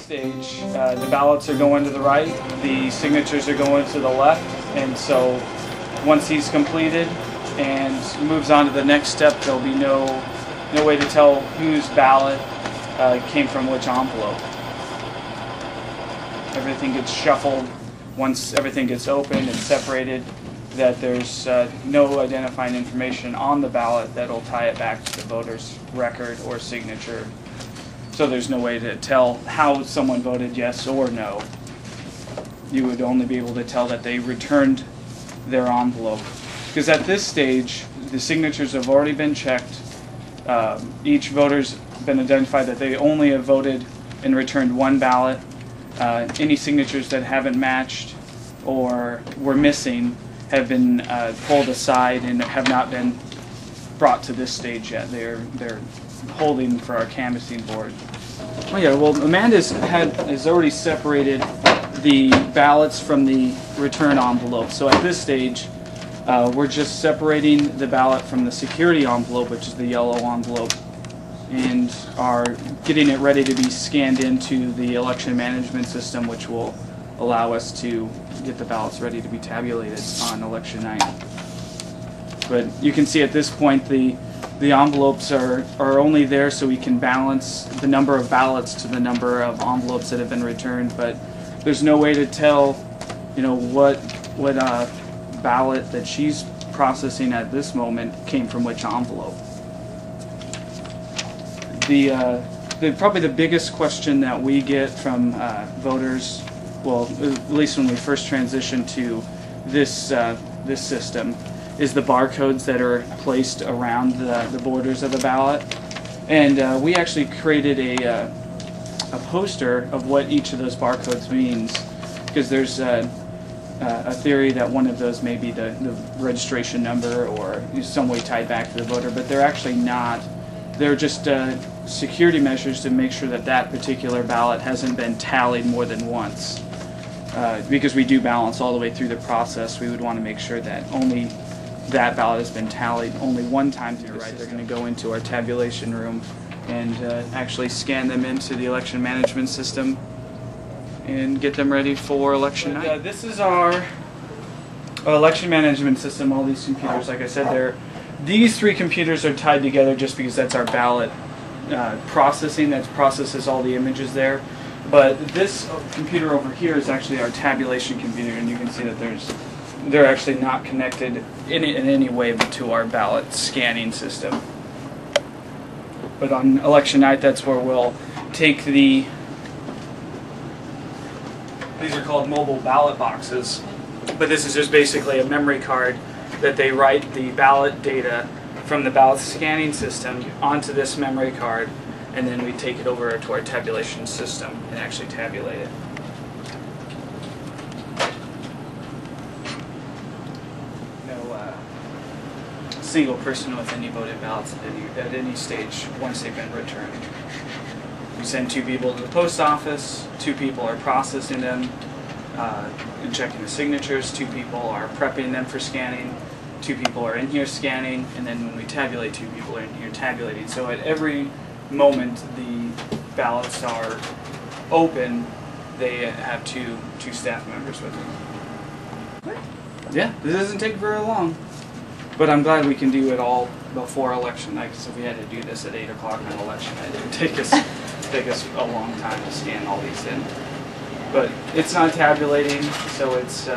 stage, the ballots are going to the right, the signatures are going to the left, and so once he's completed and moves on to the next step, there'll be no way to tell whose ballot came from which envelope. Everything gets shuffled. Once everything gets opened and separated, that there's no identifying information on the ballot that'll tie it back to the voter's record or signature. So there's no way to tell how someone voted yes or no. You would only be able to tell that they returned their envelope. Because at this stage, the signatures have already been checked. Each voter's been identified that they only have voted and returned one ballot. Any signatures that haven't matched or were missing have been pulled aside and have not been brought to this stage yet. They're holding for our canvassing board. Oh yeah, well Amanda has already separated the ballots from the return envelope. So at this stage, we're just separating the ballot from the security envelope, which is the yellow envelope, and are getting it ready to be scanned into the election management system, which will allow us to get the ballots ready to be tabulated on election night. But you can see at this point the envelopes are only there so we can balance the number of ballots to the number of envelopes that have been returned, but there's no way to tell, what ballot that she's processing at this moment came from which envelope. Probably the biggest question that we get from voters, well, at least when we first transitioned to this system, is the barcodes that are placed around the borders of the ballot. And we actually created a poster of what each of those barcodes means, because there's a theory that one of those may be the registration number or some way tied back to the voter, but they're actually not. They're just security measures to make sure that that particular ballot hasn't been tallied more than once. Because we do balance all the way through the process, we would want to make sure that only that ballot has been tallied only one time through the system. They're going to go into our tabulation room and actually scan them into the election management system and get them ready for election night. This is our election management system. All these computers, like I said, these three computers are tied together just because that's our ballot processing that processes all the images there. But this computer over here is actually our tabulation computer, and you can see that they're actually not connected in any way to our ballot scanning system. But on election night, that's where we'll take these are called mobile ballot boxes, but this is just basically a memory card that they write the ballot data from the ballot scanning system onto this memory card, and then we take it over to our tabulation system and actually tabulate it. No single person with any voted ballots at any stage once they've been returned. We send 2 people to the post office, 2 people are processing them and checking the signatures, 2 people are prepping them for scanning, 2 people are in here scanning, and then when we tabulate, 2 people are in here tabulating. So at every moment the ballots are open, they have two staff members with them. Yeah, this doesn't take very long. But I'm glad we can do it all before election night, because if we had to do this at 8 o'clock on election night, it would take us a long time to scan all these in. But it's not tabulating, so it's